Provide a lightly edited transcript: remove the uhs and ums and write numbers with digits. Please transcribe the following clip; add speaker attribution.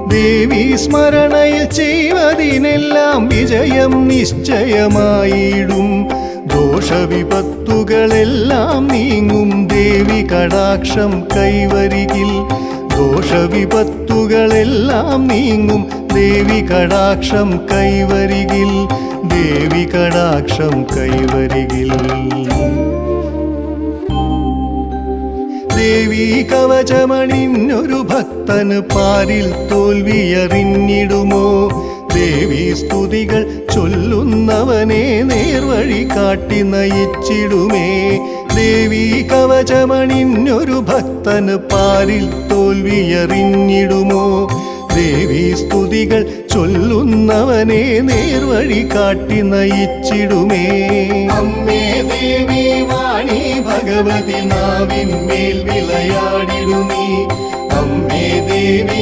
Speaker 1: ദേവി സ്മരണയിൽ ചെയ്വതിനെല്ലാം വിജയം നിശ്ചയമായിടും. ദോഷവിപത്തുകളെല്ലാം നീങ്ങും ദേവി കടാക്ഷം കൈവരികിൽ. ദോഷവിപത്തുകളെല്ലാം നീങ്ങും ദേവി കടാക്ഷം കൈവരികിൽ. ദേവി കടാക്ഷം കൈവരികിൽ. ദേവി കവചമണിഞ്ഞൊരു ഭക്തന് പാരിൽ തോൽവിയറിഞ്ഞിടുമോ? ദേവി സ്തുതികൾ ചൊല്ലുന്നവനെ നേർവഴി കാട്ടി നയിച്ചിടുമേ. ദേവി കവചമണിഞ്ഞൊരു ഭക്തന് പാരിൽ തോൽവിയറിഞ്ഞിടുമോ? ദേവി സ്തുതികൾ ചൊല്ലുന്നവനെ നേർവഴി കാട്ടി നയിച്ചിടുമേ. അമ്മേ ദേവി വാണി ഭഗവതി നാവിന്മേൽ വിളയാടിടുമീ. അമ്മേ ദേവി